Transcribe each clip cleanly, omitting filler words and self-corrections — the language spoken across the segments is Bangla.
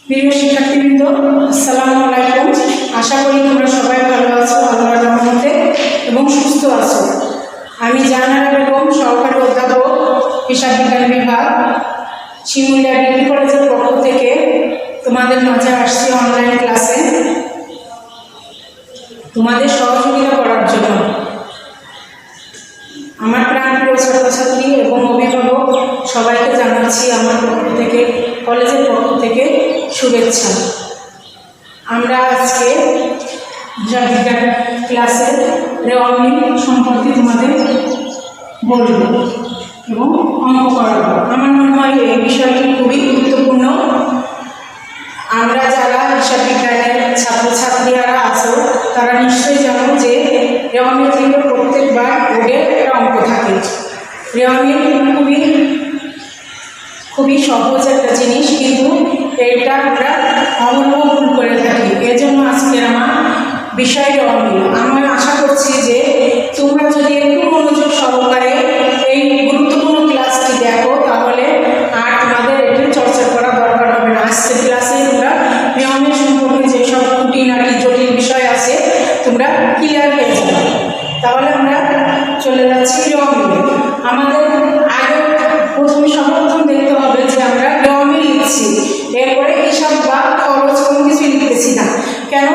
প্রিয় শিক্ষার্থীবৃন্দ, আসসালামু আলাইকুম। আশা করি তোমরা সবাই ভালো আছো, আল্লাহর রহমতে, এবং সুস্থ আছো। আমি জাহানারা বেগম, সহকারী অধ্যাপক, হিসাব বিজ্ঞান বিভাগ, শিমুলিয়া ডিগ্রি কলেজের পক্ষ থেকে তোমাদের মাঝে আসছি অনলাইন ক্লাসে তোমাদের সহযোগিতা করার জন্য। আমার প্রাণপ্রিয় ছাত্রছাত্রী এবং অভিভাবক সবাইকে জানাচ্ছি আমার পক্ষ থেকে, কলেজের পক্ষ থেকে শুভেচ্ছা। আমরা আজকে হিসাব বিজ্ঞান ক্লাসের রেওয়ামিল সম্পর্কে তোমাদের বলব এবং অঙ্ক করাবো। আমার মনে হয় এই বিষয়টি খুবই গুরুত্বপূর্ণ। আমরা যারা হিসাব বিজ্ঞানের ছাত্রছাত্রীরা আছো তারা নিশ্চয়ই জানো যে রেওয়ামিল থেকে প্রত্যেকবার বোর্ডে একটা অঙ্ক থাকে। রেওয়ামিল খুবই সহজ একটা জিনিস, কিন্তু এটা আমরা অবলম্বন ভুল করে থাকি। এর জন্য আজকে আমার বিষয় রেওয়ামিল। আমি আশা করছি যে তোমরা যদি একটু মনোযোগ সহকারে এই গুরুত্বপূর্ণ ক্লাসটি দেখো তাহলে আর তোমাদের একটু চর্চা করা দরকার হবে না। আজকের ক্লাসে তোমরা রেওয়ামিল সম্পর্কে যেসব খুঁটিনাটি জটিল বিষয় আছে তোমরা ক্লিয়ার হয়ে যাবে। তাহলে আমরা চলে যাচ্ছি রেওয়ামিলে। আমাদের আগে সর্বপ্রথম দেখতে হবে যে আমরা রেওয়ামিল লিখছি, এরপরে হিসাব বা খরচ কোনো কিছু লিখতেছি না। কেন?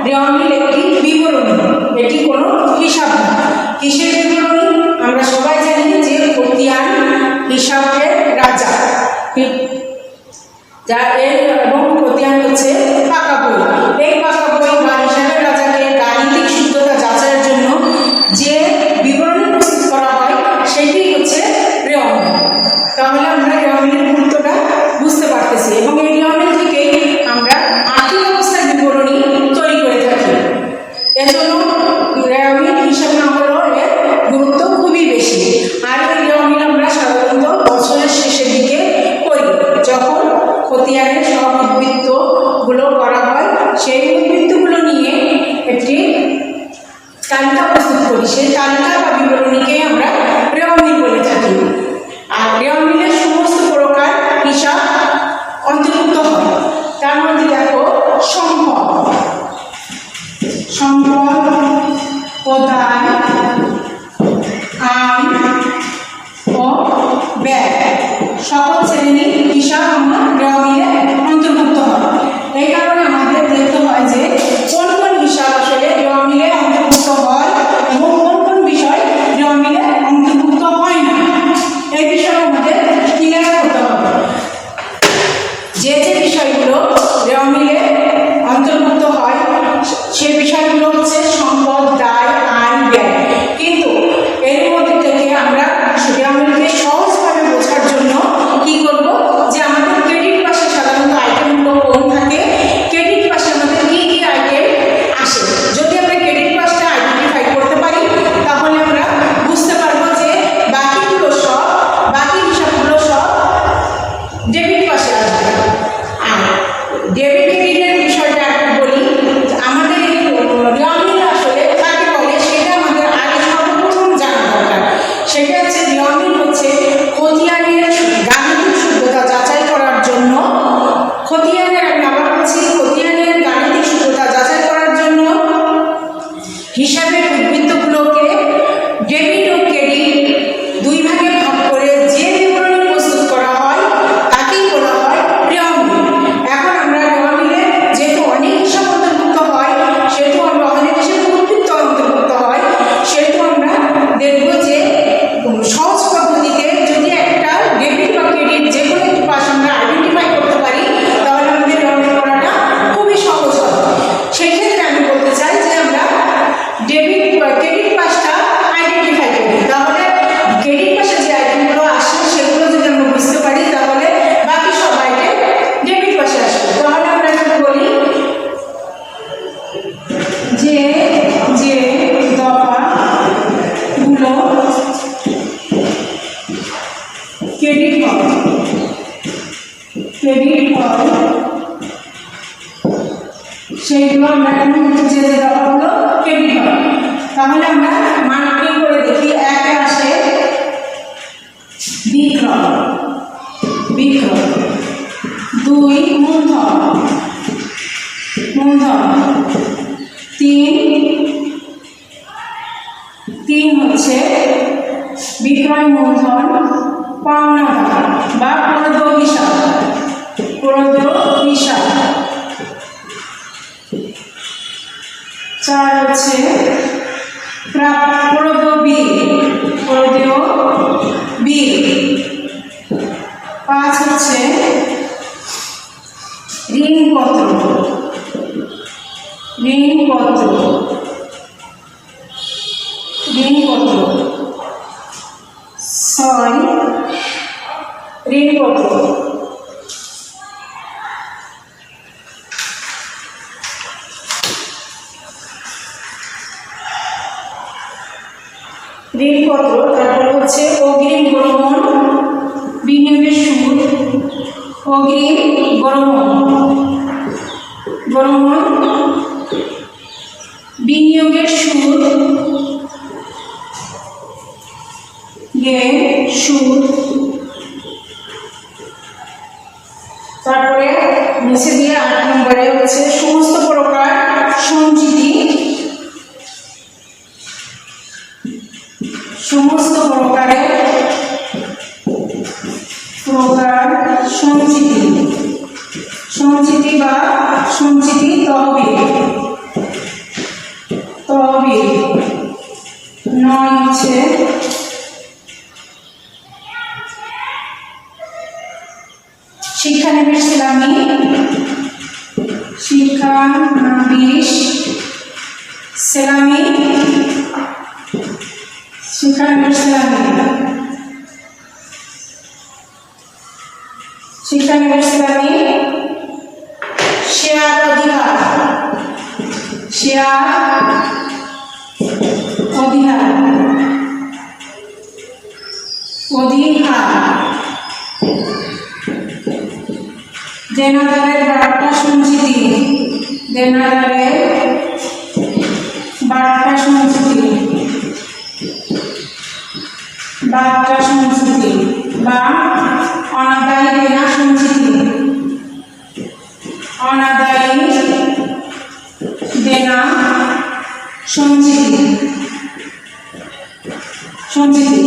রেওয়ামিল একটি বিবরণী, এটি কোনো হিসাব না। কিসের বিবরণী? আমরা সবাই জানি যে খতিয়ান হিসাবের রাজা, যা এবং খতিয়ান হচ্ছে পাকা বই। এই পাকা বই বা হিসাবের রাজাকে গাণিতিক শুদ্ধতা যাচাইয়ের জন্য যে বিবরণী প্রস্তুত করা হয় সেটি হচ্ছে রেওয়ামিল। তাহলে আমরা রেওয়ামিলের গুরুত্বটা বুঝতে পারতেছি, এবং এই রেওয়ামিল থেকেই আমরা আর্থিক অবস্থার বিবরণী তৈরি করে থাকি। এজন্য রেওয়ামিল হিসাব না হলেও এর গুরুত্ব খুবই বেশি। আর এই রেওয়ামিল আমরা সাধারণত বছরের শেষের দিকে করি, যখন খতিয়ানের সব উদ্বৃত্তগুলো করা হয়। সেই উদ্বৃত্তগুলো নিয়ে একটি তালিকা প্রস্তুত করি। সেই তালিকা বা বিবরণীকে আমরা রেওয়ামিল বলে থাকি। আর রেওয়ামিলের সমস্ত প্রকার হিসাব অন্তর্ভুক্ত হয়। তার মধ্যে দেখো সম্পদ ও দায়, আয় ও ব্যয়, সকল শ্রেণীর হিসাব আমার রেওয়ামিলে অন্তর্ভুক্ত হয়। এই কারণে আমাদের দেখতে হয় যে কোন কোন হিসাব আসলে রেওয়ামিলে অন্তর্ভুক্ত হয় এবং কোন কোন বিষয় রেওয়ামিলে অন্তর্ভুক্ত হয় না। এই বিষয়ে আমাদের ক্লিয়ার হতে হবে। যে বিষয়গুলো রেওয়ামিলে অন্তর্ভুক্ত হয় সে বিষয়গুলো হচ্ছে সম্পদ, দায়, আয়, ব্যয়। কিন্তু এর মধ্যে থেকে আমরা রেওয়ামিলকে সহজভাবে বোঝার জন্য কি করব, যে আমাদের ক্রেডিট পাশে সাধারণত আইটেমগুলো কম থাকে। ক্রেডিট পাশে আমাদের কি কি আইটেম আসে, যদি আমরা ক্রেডিট পাশটা আইডেন্টিফাই করতে পারি তাহলে আমরা বুঝতে পারবো যে বাকি হিসাবগুলো সব ডেবিট পাশে আসবে। আর ডেবিট ক্রেডিটের বিষয়টা একটু বলি। আমাদের এই রেওয়ামিল আসলে কাকে বলে সেটা আমাদের আগে সর্বপ্রথম জানা দরকার। সেটা হচ্ছে রেওয়ামিল হচ্ছে খতিয়ানের গাণিতিক শুদ্ধতা যাচাই করার জন্য। আমি আবার বলছি, খতিয়ানের গাণিতিক শুদ্ধতা যাচাই করার জন্য হিসাবের উদ্বৃত্তগুলোকে ডেবিট ও ক্রেডিট দুই ভাগে ভাগ করে যে বিবরণী প্রস্তুত করা হয় তাকেই বলা হয় রেওয়ামিল। এখন আমরা রেওয়ামিলে যেহেতু অনেক হিসাব অন্তর্ভুক্ত হয়, সেহেতু আমরা অনেক হিসাবে উদ্বৃত্ত অন্তর্ভুক্ত হয়, সেহেতু আমরা দেখব যে সহজ পদ্ধতিতে যদি একটা ডেবিট বা ক্রেডিট যে কোনো একটি পাশ আমরা আইডেন্টিফাই করতে পারি তাহলে আমাদের রেওয়ামিল করাটা খুবই সহজ হয়। সেই ক্ষেত্রে আমি বলতে চাই যে আমরা ডেবিট বা ক্রেডিট পাশটা আইডেন্টিফাই করি। তাহলে ক্রেডিট পাশে যে আইটেমগুলো আসে সেগুলো যদি আমরা বুঝতে পারি তাহলে বাকি সব আইটেম ডেবিট পাশে আসবে। তাহলে আমরা একটু বলি যে দফাগুলো ক্রেডিট হয় সেইগুলো আমরা যে দফাগুলো ক্রেডিট হয়। তাহলে আমরা মার্কিং করে দেখি। একে আসে বিক্রয়, 2 মূলধন মূলধন 3 হচ্ছে বিক্রয় মূলধন পাওনা বা প্রদত্ত হিসাব 4 হচ্ছে প্রদত্ত বিল 5 হচ্ছে ঋণপত্র 6 ঋণপত্র তারপরে হচ্ছে অগ্রিম গ্রহণ বিনিয়োগের সুদ অগ্রিম গ্রহণ বিনিয়োগের সুদ তারপরে নিচে দিয়ে 8 নম্বরে হচ্ছে সমস্ত প্রকার সঞ্চিতি সঞ্চিতি বা সঞ্চিতি তহবিল 9 হচ্ছে শিক্ষানবিশ সেলামি শেয়ার অধিকার দেনাদারের বার্তা সঞ্চিতি বা অনাদায়ী দেনা সঞ্চিতি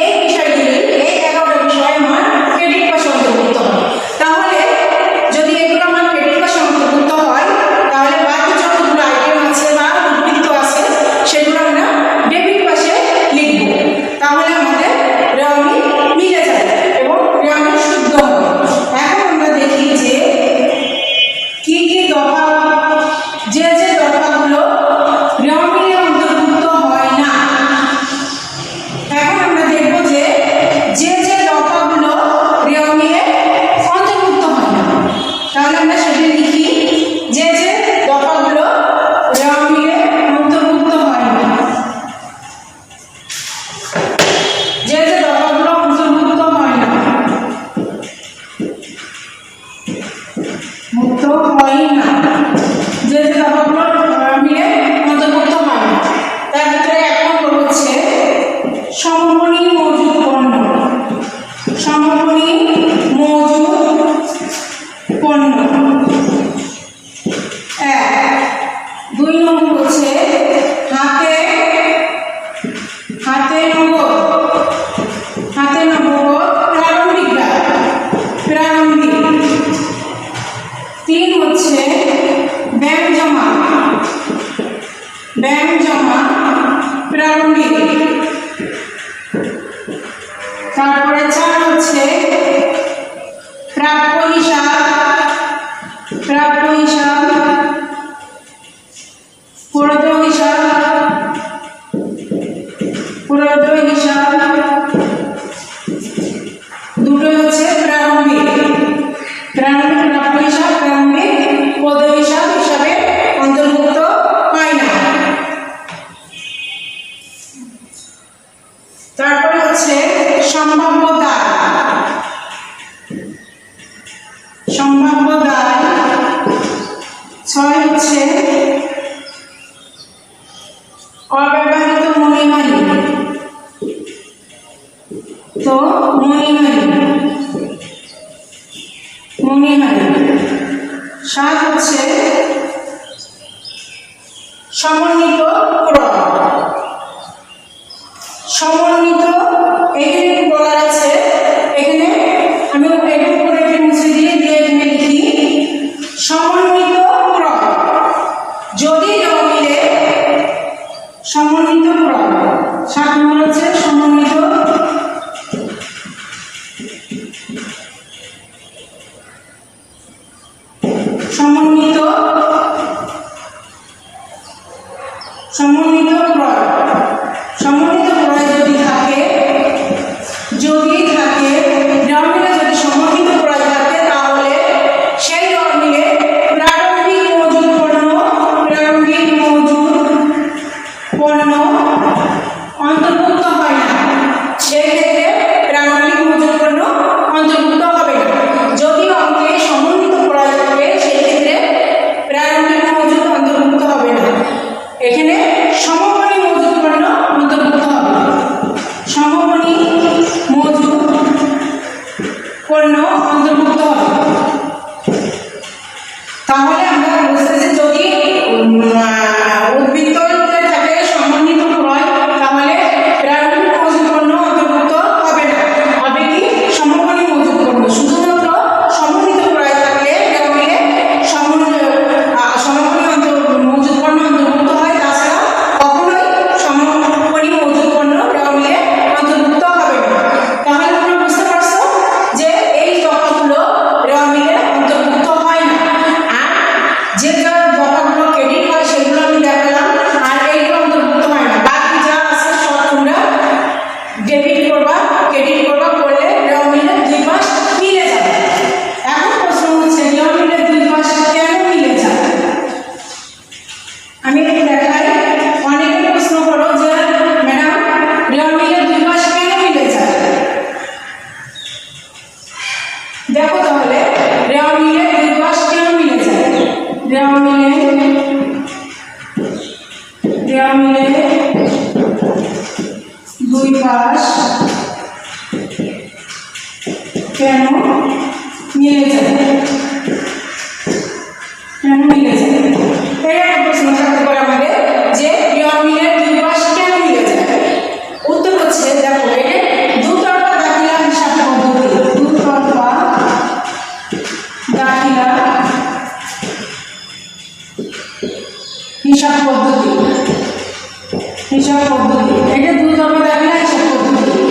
এই বিষয়গুলি এই 11টা বিষয় আমার ক্রেডিট পাশে অন্তর্ভুক্ত হয়। তাহলে যদি এগুলো আমার ক্রেডিট পাশে অন্তর্ভুক্ত হয় তাহলে বাকি যতগুলো আইটেম আছে বা উদ্বৃত্ত আছে সেগুলো আমরা ডেবিট পাশে লিখব। তাহলে আমাদের রেওয়ানি মিলে যায় এবং রেওয়ানি শুদ্ধ হবে। এখন আমরা দেখি যে কি দফা যে দফাগুলো রেওয়ানির অন্তর্ভুক্ত হয় না। এখন আমরা দেখব যে দফাগুলো রেওয়ানির অন্তর্ভুক্ত হয় না। তাহলে আমরা সেটা লিখি যে দফাগুলো রেওয়ানির অন্তর্ভুক্ত হয় না। দফাগুলো অন্তর্ভুক্ত হয় না দফাগুলো রেওয়ানির অন্তর্ভুক্ত হয় না। তার ভিতরে 1 নম্বর হচ্ছে সমমনি মজুদ পণ্য 1। 2 নম্বর হচ্ছে হাতে নগদ প্রারম্ভিক 3 হচ্ছে ব্যাংক জমা প্রারম্ভিক। তারপরে 4 হচ্ছে প্রাপ্য হিসাব প্রদত্ত হিসাব 2 হচ্ছে প্রারম্ভিক প্রাপ্য হিসাব প্রারম্ভিক প্রদত্ত হিসাবে অন্তর্ভুক্ত হয় না। তারপরে হচ্ছে সম্ভাব্য দায় 6 হচ্ছে অব্যবহৃত মণিহারি মণিহারি 7 হচ্ছে সমন্বিত ক্রম। সমন্বিত এখানে বলা আছে, এখানে আমি একটু করে মুছে দিয়ে এখানে লিখি সমন্বিত ক্রম। যদি র মিলে সমন্বিত ক্রম। 7 নম্বর হচ্ছে সমন্বিত সমন্বিত সমন্বিত ক্রয়। সমন্বিত ক্রয় যদি থাকে রমিলে যদি সমন্বিত ক্রয় থাকে তাহলে সেই রমিলে প্রারম্ভিক মজুদ পণ্য অন্তর্ভুক্ত হয় না। সেক্ষেত্রে প্রারম্ভিক মজুদ পণ্য অন্তর্ভুক্ত হবে না। যদি অঙ্কে সমন্বিত ক্রয় থাকে সেক্ষেত্রে প্রারম্ভিক মজুদ অন্তর্ভুক্ত হবে না। এখানে সমমানী মজুদ পণ্য অন্তর্ভুক্ত হবে। সমমানী মজুদ পণ্য অন্তর্ভুক্ত হবে। তাহলে আমরা বুঝতেছি যদি উদ্বৃত্ত থাকে সমন্বিত ক্রয় তাহলে প্রারম্ভিক মজুদ পণ্য অন্তর্ভুক্ত হবে না, হবে কি সমমানী মজুদ পণ্য। শুধুমাত্র সমন্বিত ক্রয় থাকলে মিলে সমমানী মজুদ পণ্য অন্তর্ভুক্ত হয়, তাছাড়া কখনোই সমমানী মজুদ পণ্য মিলে অন্তর্ভুক্ত হবে না। তাহলে তোমরা বুঝতে পারছো যে এই দফাগুলো মিলে অন্তর্ভুক্ত হয় না। আর যে দফাগুলো ক্রেডিট হয় সেগুলো আমি দেখালাম, আর এইগুলো অন্তর্ভুক্ত হয় না। বাকি যা আছে সব তোমরা ডেবিট করবা, ক্রেডিট করবা, করলে মিলে 2 মাস মিলে যাবে। এখন প্রশ্ন হচ্ছে মিলে 2 মাস কেন মিলে যায়? আমি একটু দেখাই। অনেকে প্রশ্ন করো যে ম্যাডাম মিলে 2 মাস কেন মিলে যায়? দেখো তাহলে মিলে 2 মাস কেন মিলে যায়? মিলে 2 মাস কেন মিলে যায়? কেন মিলে যায়? এটা একটা প্রশ্ন থাকতে পারে আমাদের যে মিলে 2 মাস কেন মিলে যায়? উত্তর হচ্ছে দেখো এটা দুতরফা দাখিলা হিসাব পদ্ধতি। দুতরফা দাখিলা হিসাব পদ্ধতি। এটা দুতরফা দাখিলা হিসাব পদ্ধতি।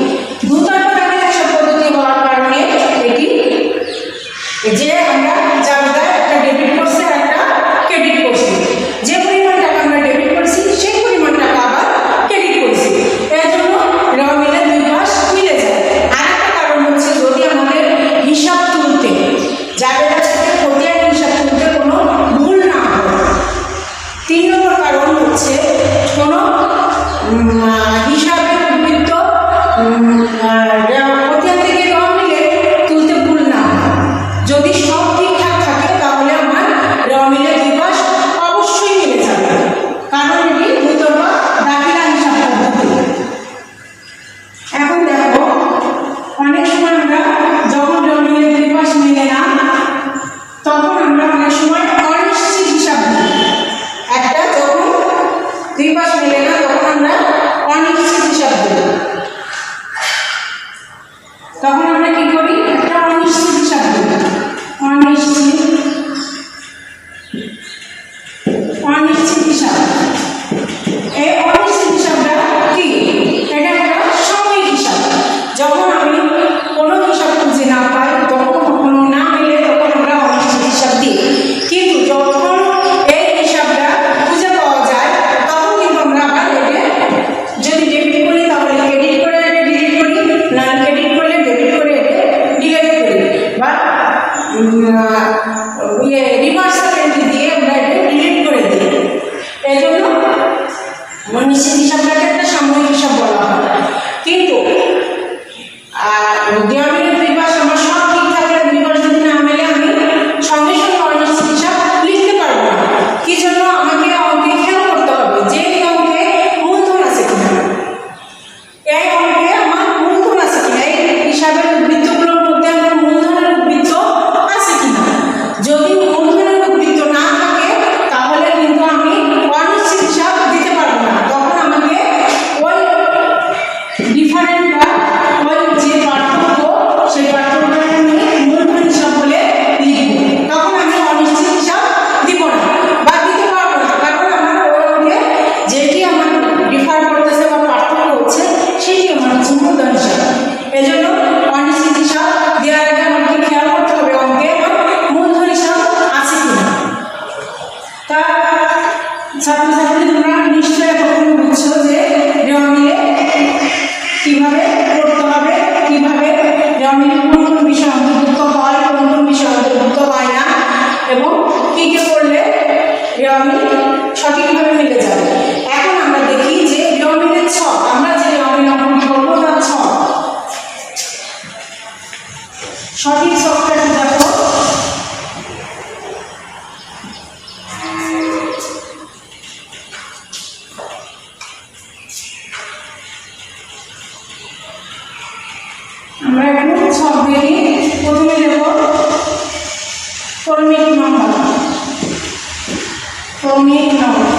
দুতরফা দাখিলা হিসাব পদ্ধতি হওয়ার কারণে এটি যে আমরা জাবেদায় একটা ডেবিট করছি আর একটা ক্রেডিট করছি, যে পরিমাণ টাকা আমরা ডেবিট করছি সেই পরিমাণ টাকা আবার ক্রেডিট করছি, এর জন্য মিলে 2 মাস মিলে যায়। আরেকটা কারণ হচ্ছে যদি আমাদের হিসাব তুলতে জাবেদা থেকে খতিয়ান হিসাব তুলতে কোনো ভুল না হয়। 3 নম্বর কারণ হচ্ছে কোনো হিসাবের উদ্বৃত্ত খতিয়ান থেকে মিলে তুলতে ভুল না হয়। যদি সব ঠিকঠাক থাকে তাহলে আমার মিলে 2 মাস অবশ্যই মিলে যাবে, কারণ এটি দুতরফা দাখিলা হিসাব পদ্ধতি। এখন দেখো অনেক সময় আমরা যখন মিলে 2 মাস মিলে না তখন আমরা অনেক সময় অনিশ্চিত হিসাব দিই। একটা যখন 2 মাস মিলে না তখন আমরা অনিশ্চিত হিসাব দিই। তখন আমরা কি করি? একটা অনিশ্চিত হিসাব দিই। অনিশ্চিত হিসাব। এই অনিশ্চিত হিসাবটা কি? এটা একটা সাময়িক হিসাব। যখন আমি কোনো হিসাব খুঁজে না পাই, কখনো না মিলে তখন আমরা অনিশ্চিত হিসাব দিই। কিন্তু যখন এই হিসাবটা খুঁজে পাওয়া যায় তখন কিন্তু আমরা আবার এটা যদি ডেবিট করি তাহলে ক্রেডিট করে এটা ডিলিট করি, না ক্রেডিট করলে ডেবিট করে এটা ডিলিট করি, বা রিভার্সাল এন্ট্রি দিয়ে আমরা এটা ডিলিট করে দিই। এই জন্য অনিশ্চিত হিসাবটাকে একটা সাময়িক হিসাব বলা হয়। কিন্তু মিলে 2 মাস আমার সব ঠিক থাকলে 2 মাস যদি না মেলে আমি সঙ্গে সঙ্গে অনিশ্চিত হিসাব লিখতে পারবো না। কি জন্য? আমাকে অঙ্কে খেয়াল করতে হবে যে এই অঙ্কে মূলধন আছে কিনা, এই অঙ্কে আমার মূলধন আছে কিনা, এই হিসাবের উদ্বৃত্তগুলোর মধ্যে আমার মূলধনের উদ্বৃত্ত আছে কিনা। যদি মূলধন রেওয়া মিল সঠিকভাবে মিলে যাবে। এখন আমরা দেখি যে রেওয়া মিলের ছক, আমরা যে রেওয়া মিল অঙ্কন করবো তার ছক, সঠিক ছকটা দেখো। আমরা এখন ছক দেখি। প্রথমে দেব ক্রমিক নম্বর, ক্রমিক নম্বর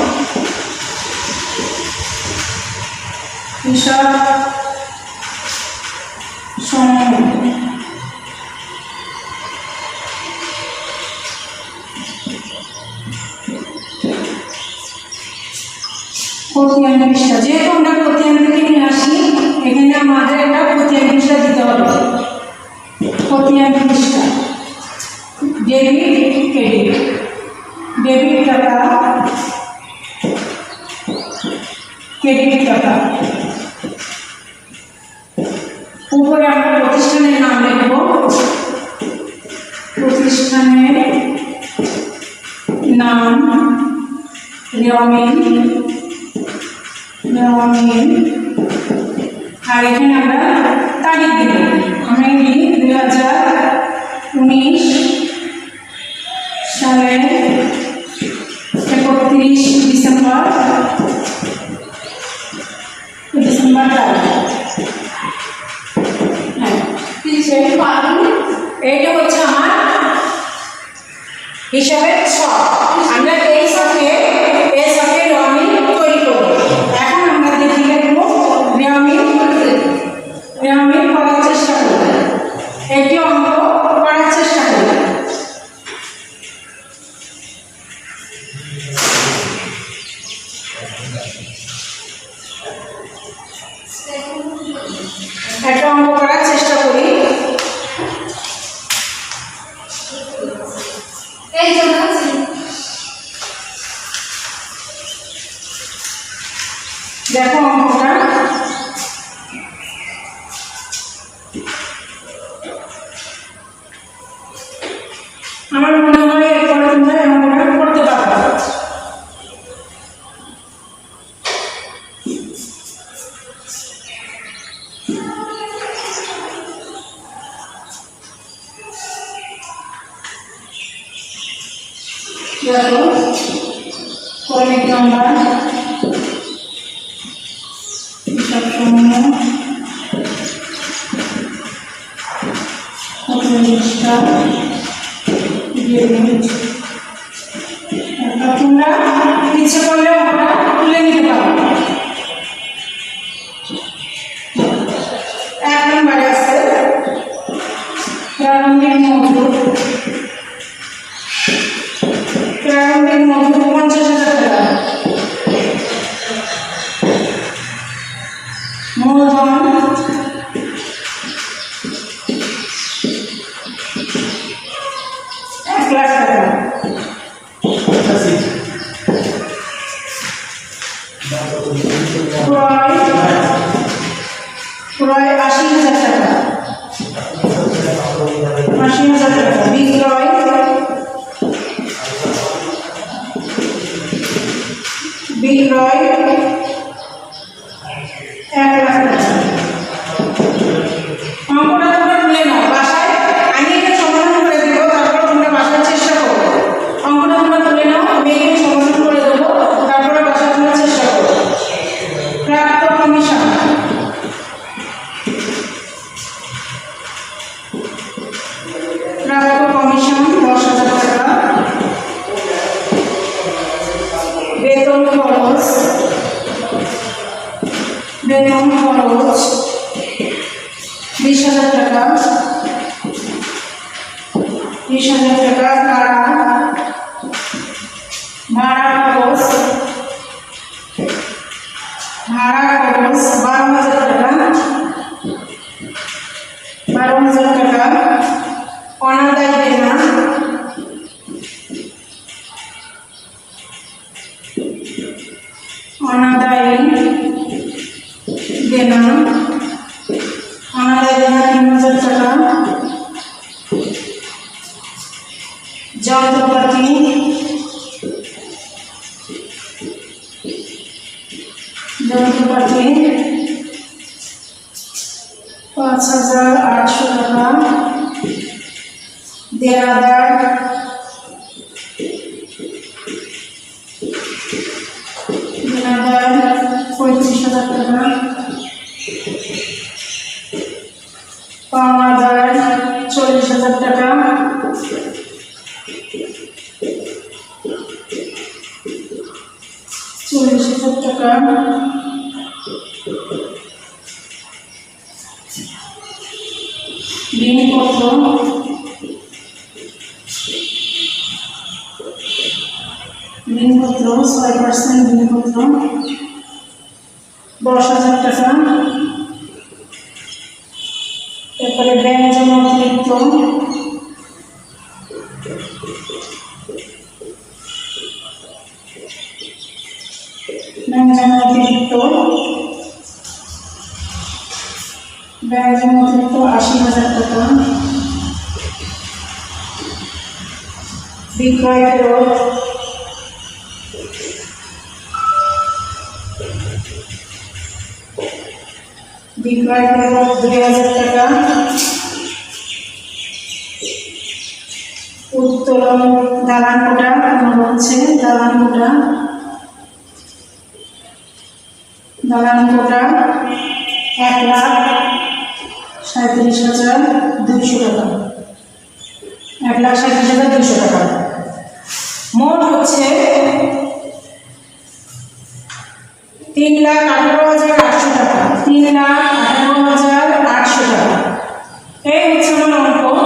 হিসাব সমূহ। খতিয়ান পৃষ্ঠা, যেহেতু আমরা খতিয়ান থেকে নিয়ে আসি এখানে আমাদের একটা খতিয়ান পৃষ্ঠা দিতে হবে। খতিয়ান পৃষ্ঠা ডেবিট ক্রেডিট, ডেবিট টাকা ক্রেডিট টাকা। উপরে আমরা প্রতিষ্ঠানের নাম লিখব, প্রতিষ্ঠানের নাম রেওয়া মিল, রেওয়া মিল। আর এখানে আমরা তারিখ দিব, আমরা লিখি 2019 সালের 31 ডিসেম্বর তারিখ। এইটা হচ্ছে আমার হিসাবের ছক। আমরা এই ছকে রেওয়া মিল তৈরি করব। এখন আমরা দেখি লিখবো রেওয়া মিল করার চেষ্টা করব, একটি অঙ্ক করার চেষ্টা করব। একটা অঙ্ক করার চেষ্টা করি। দেখো অঙ্কটা, আমার মনে হয় এরপরে তোমরা অঙ্কটা করতে পারবে। দেখো ক্রমিক নম্বর হিসাব সমূহ তোমরা ইচ্ছে করলে আমরা তুলে নিতে পারো। 1 নম্বরে আছে প্রারম্ভিক মজুর, প্রারম্ভিক মজুর 50,000 টাকা, মূলধন 1 লাখ টাকা, ক্রয় 80,000 টাকা, 80,000 টাকা, বিক্রয় 1 লাখ টাকা। অঙ্কটা তোমরা তুলে নাও বাসায়, আমি এটা সমাধান করে দেবো, তারপর তোমরা বাসায় চেষ্টা করো। অঙ্কটা তোমরা তুলে নাও, আমি এখানে সমাধান করে দেবো, তারপরে বাসায় তোমরা চেষ্টা করো। প্রাপ্ত কমিশন, প্রাপ্ত কমিশন 10,000 টাকা, বেতন খরচ 20,000 টাকা, 20,000 টাকা, ভাড়া খরচ 12,000 টাকা, 12,000 টাকা, অনাদায়ী দেনা 3,000 টাকা, যন্ত্রপাতি যন্ত্রপাতি 5,800 টাকা, দেনাদার 35,000 টাকা, পাওনাদার 40,000 টাকা, ঋণপত্র 6% ঋণপত্র 10,000 টাকা। তারপরে ব্যাংক জমা অতিরিক্ত ব্যাংক জমা অতিরিক্ত 80,000 টাকা। বিক্রয় ফেরত বিক্রয় ফেরত 2,000 টাকা। উত্তোলন দালান কোটা হচ্ছে দালান কোটা 1,37,200 টাকা। 1,37,200 টাকা। মোট হচ্ছে 3,18,800 টাকা। 3,18,800 টাকা। এই হচ্ছে আমার অঙ্ক।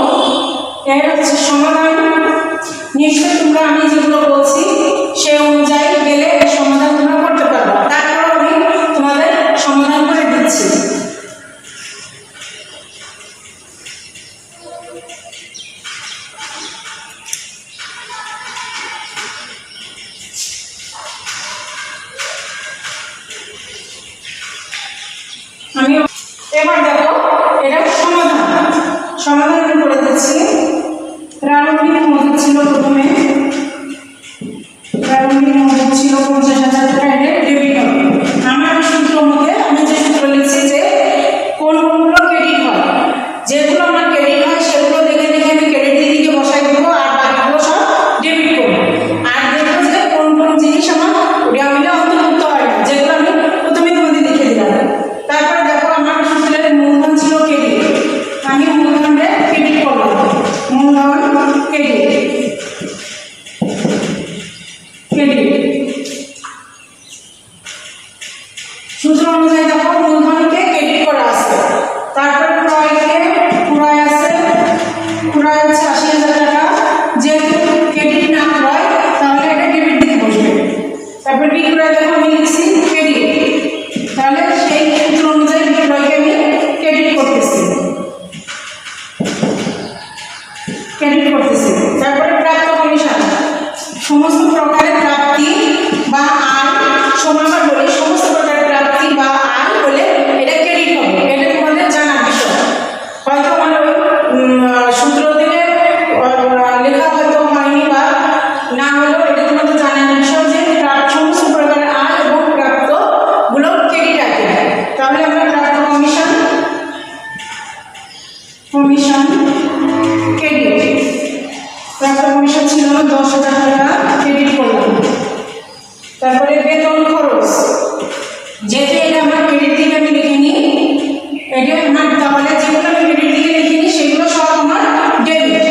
এর হচ্ছে সমাধান। নিশ্চয়ই তোমরা আমি যেগুলো বলছি সে অনুযায়ী গেলে সমাধান তোমরা করতে পারবে। তারপর আমি তোমাদের সমাধান করে দিচ্ছি। আমি এবার দেখো এটা সমাধান আমি করে দিচ্ছি। প্রারম্ভিক মজুদ ছিল প্রথমে 50,000 টাকা, এটা ডেবিট হবে। আমার সূত্র মতে আমি যে সূত্র লিখছি যে কোনগুলো ক্রেডিট হয়, যেগুলো আমার ক্রেডিট হয় সেগুলো দেখে দেখে আমি ক্রেডিটের দিকে বসাই দেবো, আর বাকিগুলো সব ডেবিট করবো। আর দেখবো যে কোন কোন জিনিস আমার গ্রামীণে অন্তর্ভুক্ত হয় না, যেগুলো আমি প্রথমে তোমাদের লিখে দিলাম। তারপরে দেখো আমার সূত্রের মূলধন ছিল ক্রেডিট, আমি মূলধনটা ক্রেডিট করলাম। মূলধন ক্রেডিট সূত্র অনুযায়ী দেখো মূলধনকে ক্রেডিট করা আছে। তারপরে ক্রয় আছে, ক্রয় হচ্ছে 80,000 টাকা। যেহেতু ক্রেডিট না ক্রয় তাহলে এটা ডেবিট দিকে বসবে। তারপরে বিক্রয় দেখো আমি লিখছি ক্রেডিট, তাহলে সেই সূত্র অনুযায়ী বিক্রয়কে আমি ক্রেডিট করতেছি। তারপরে প্রাপ্ত কমিশন, সমস্ত প্রকারের প্রাপ্তি বা আয়, সমাবার বলি সমস্ত প্রকারের প্রাপ্তি বা আয় হলে এটা ক্রেডিট হবে। এটা তোমাদের জানার বিষয়। হয়তো আমার সূত্র থেকে লেখা হয়তো হয়নি বা না হলেও এটা তোমাদের জানার বিষয় যে সমস্ত প্রকারের আয় এবং প্রাপ্ত গুলো ক্রেডিট আছে। তাহলে আমরা প্রাপ্ত কমিশন ক্রেডিট, প্রাপ্ত কমিশন ছিল 10,000 টাকা, ক্রেডিট করলাম। তারপরে বেতন খরচ, যেহেতু এটা আমার ক্রেডিট দিকে আমি লিখে নিই, এটা আমার তাহলে যেগুলো আমি ক্রেডিট দিকে লিখে নিই সেগুলো সব আমার ডেবিট,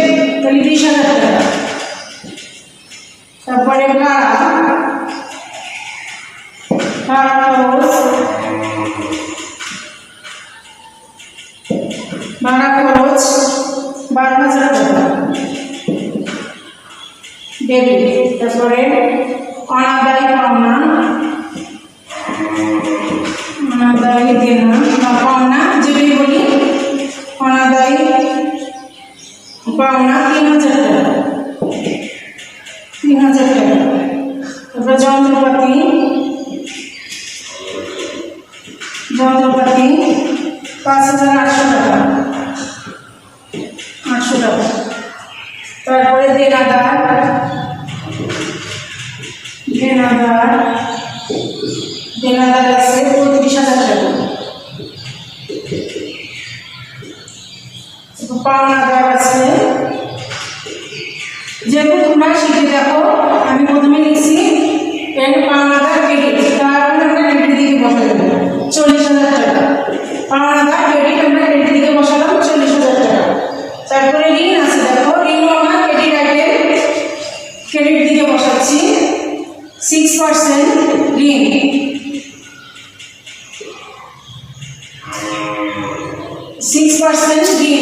তাহলে 20,000 টাকা। তারপরে ভাড়া খরচ 12,000 টাকা ডেবিট। তারপরে অনাদায়ী পাওনা, অনাদায়ী দেনা বা পাওনা যেটাই বলি, অনাদায়ী পাওনা 3,000 টাকা। 3,000 টাকা। তারপরে যন্ত্রপাতি 5,800 টাকা। 800 টাকা। তারপরে দেনাদার আছে পাচ্ছি 6% ঋণ। 6% ঋণ।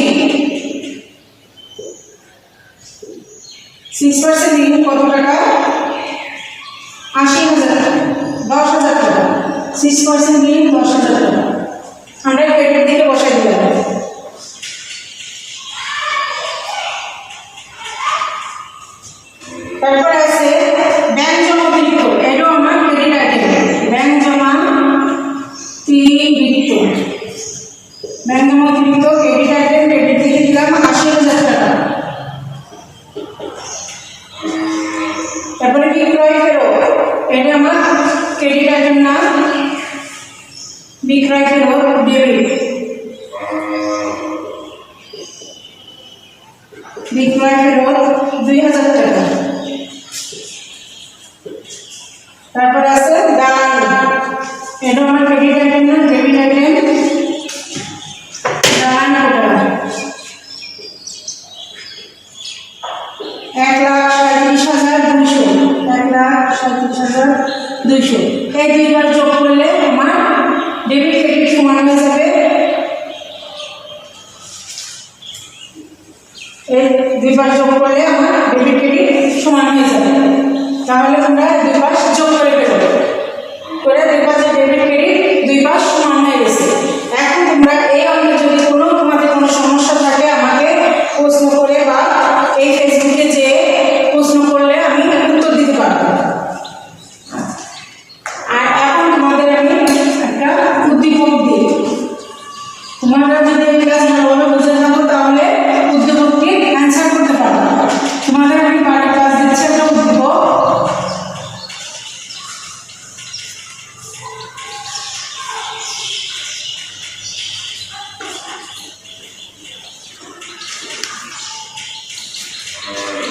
6% ঋণ কত টাকা? 80,000 টাকা, 10,000 টাকা। 6% ঋণ 10,000 টাকা। আমরা ক্রেডিট দিকে বসাই দিলাম। তারপর আছে ব্যাংক জমা অতিরিক্ত, এটাও আমার ক্রেডিট আইটেম। ব্যাংক জমা অতিরিক্ত, ব্যাংক জমা অতিরিক্ত ক্রেডিট আইটেম, ক্রেডিট দিকে দিলাম 80,000 টাকা। তারপরে বিক্রয় ফেরত, এটা আমার ক্রেডিট আইটেম না, বিক্রয় ফেরত ডেবিট। বিক্রয় ফেরত 2,000 টাকা। তারপরে আছে দালাল, এটা আমার ক্রেডিট আইটেম না, ডেবিট আইটেম। দালাল কত? 1,37,200। 1,37,200। এই দুইবার যোগ করলে আমার ডেবিট ক্রেডিট সমান হয়ে যাবে। এই দুইবার যোগ করলে আমার ডেবিট ক্রেডিট সমান হয়ে যাবে। তাহলে তোমরা দুই পাশ যোগ করে ফেলো, করে দেখবা যে ডেবিট ক্রেডিট দুই পাশ সমান হয়ে গেছে। এখন তোমরা এই অঙ্কে যদি তোমাদের কোনো সমস্যা থাকে আমাকে প্রশ্ন করে বা এই ফেসবুকে যে প্রশ্ন করলে আমি উত্তর দিতে পারবো। আর এখন তোমাদের আমি একটা উদ্দীপক দিই, তোমরা যদি এই ক্লাস ভালোভাবে বুঝে থাকো তাহলে উদ্দীপকটি অ্যান্সার করতে পারবে। তোমাদের আমি বাড়ির ক্লাস দিচ্ছি একটা উদ্দীপক।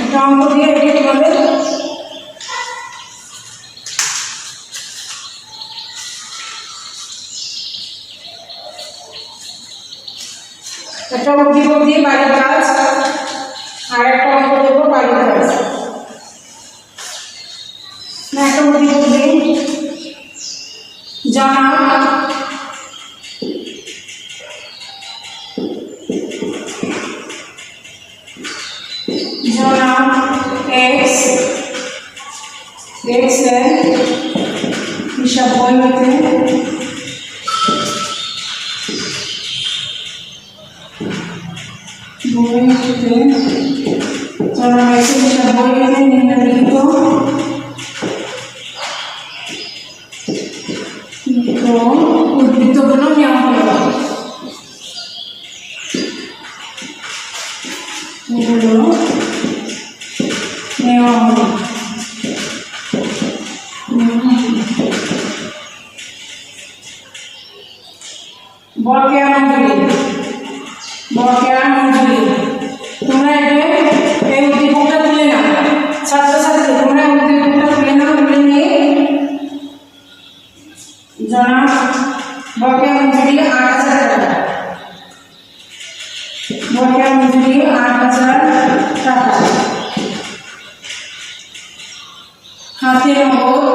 একটা অঙ্ক দিয়ে এটি তোমাদের একটা উদ্দীপক দিয়ে বাড়ির কাজ আর একটা অঙ্ক দেবো বাড়ির কাজ। না, একটা উদ্দীপক দিই, জনাব এক্স এর হিসাব বই হতে নিম্নলিখিত উদ্বৃত্তগুলো নেওয়া হলো। এগুলো নেওয়া হলো। বকেয়া মজুরি, তোমরা এই উদ্দীপকটা তুলে নাও। ছাত্রছাত্রী তোমরা উদ্দীপকটা তুলে নাও, তুলে নিয়ে জনাব বকেয়া মজুরি 8,000 টাকা। বকেয়া মজুরি 8,000 টাকা। হাতে নগদ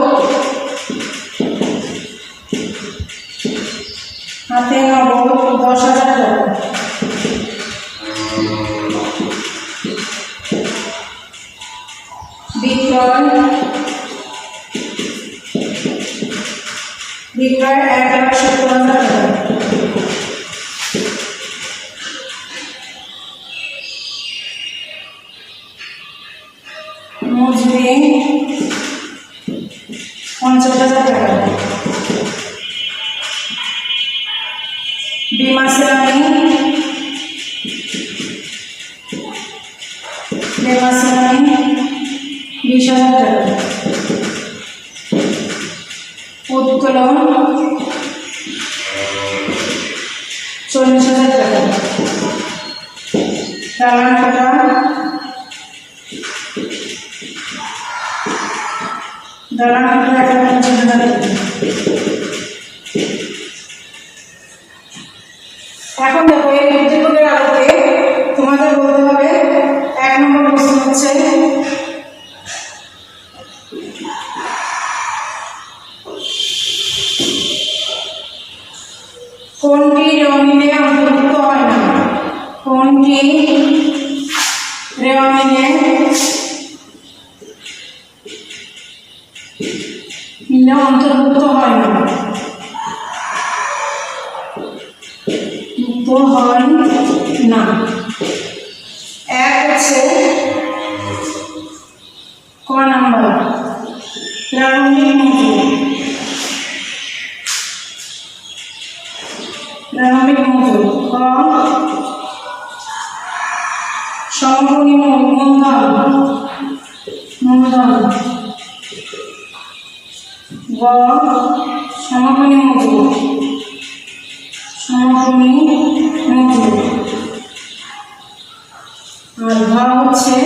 10,000 টাকা। বিক্রয় 1,70,000 টাকা। মজুরি 50,000 টাকা। बीमा सेवानी 20,000 টাকা। उत्तोलन 40,000 টাকা। दालान कोटा 50,000 টাকা। এখন দেখো এই উদ্দীপকের আলোকে তোমাদের বলতে হবে 1 নম্বর প্রশ্ন হচ্ছে না অন্তর্ভুক্ত হয় না, মুক্ত হয় না। এক হচ্ছে ক নাম্বার প্রারম্ভিক মজুর। প্রারম্ভিক মজুর ক সমভূমি মূলধন গ সমভূমি মজুর আর ঘ হচ্ছে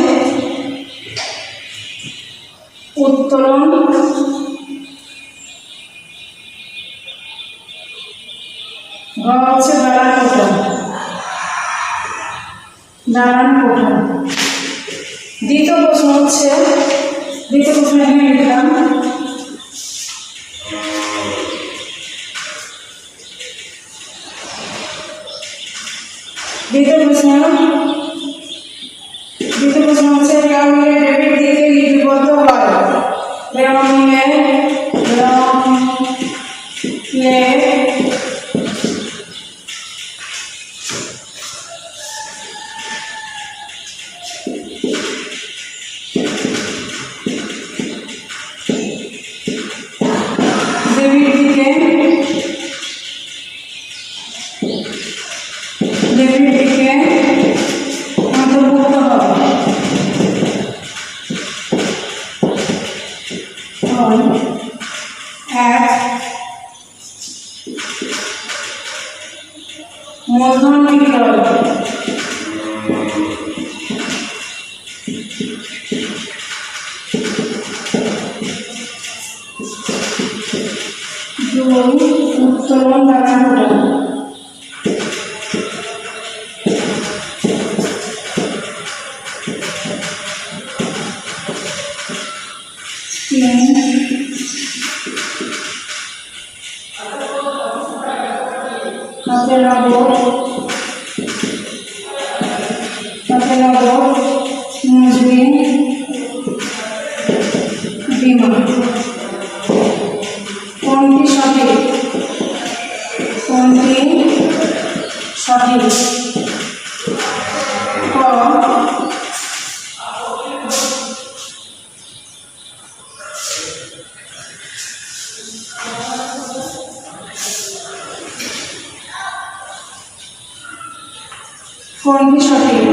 উত্তোলন ঘ হচ্ছে দালান কোঠা। দ্বিতীয় প্রশ্ন এখানে লিখলাম দ্বিতীয় প্রশ্ন হচ্ছে রেওয়া মিলে ডেবিট দিকে লিপিবদ্ধ হয়। রেওয়া মিলে অন্তর্ভুক্ত হবে। এক মূলধন বিক্রয় দুই উত্তোলন দালান কোঠা হাতে নগদ মজুরি বিমা। কোনটি সঠিক? ক কোনটি সঠিক?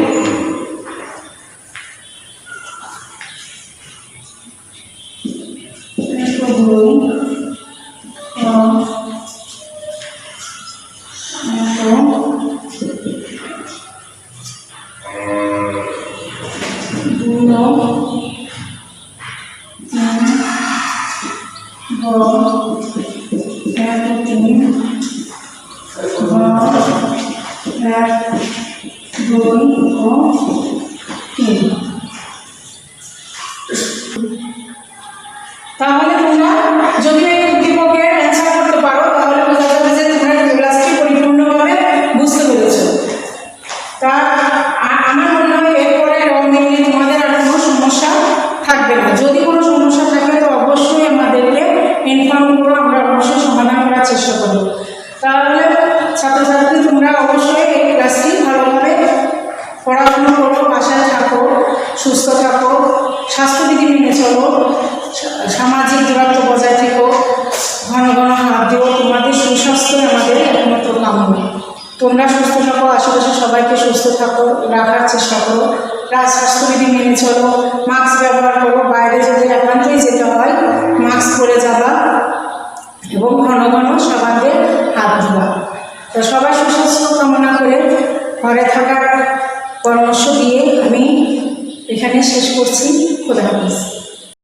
তাহলে তোমরা যদি এই উদ্দীপকের অ্যান্সার করতে পারো তাহলে বোঝা যাবে যে তোমরা ক্লাসটি পরিপূর্ণভাবে বুঝতে পেরেছো। তা আমার মনে হয় এরপরে নিয়ে তোমাদের আর কোনো সমস্যা থাকবে না। যদি কোনো সমস্যা থাকে তো অবশ্যই আমাদেরকে ইনফর্ম করো, আমরা অবশ্যই সমাধান করার চেষ্টা করব। তাহলে ছাত্রছাত্রী তোমরা অবশ্যই এই ক্লাসটি ভালোভাবে পড়াশোনা করো, বাসায় থাকো, সুস্থ থাকো, স্বাস্থ্যবিধি মেনে চলো, সামাজিক দূরত্ব বজায় থেকো, ঘন ঘন হাত দিও। তোমাদের সুস্বাস্থ্য আমাদের একমাত্র কামনা। তোমরা সুস্থ থাকো, আশেপাশে সবাইকে সুস্থ থাকো রাখার চেষ্টা করো, স্বাস্থ্যবিধি মেনে চলো, মাস্ক ব্যবহার করো, বাইরে যদি একান্তই যেতে হয় মাস্ক পরে যাবা এবং ঘন ঘন সবাইকে হাত দিবা। তো সবাই সুস্বাস্থ্য কামনা করে ঘরে থাকার পরামর্শ দিয়ে আমি এখানে শেষ করছি। খোদা হাফেজ।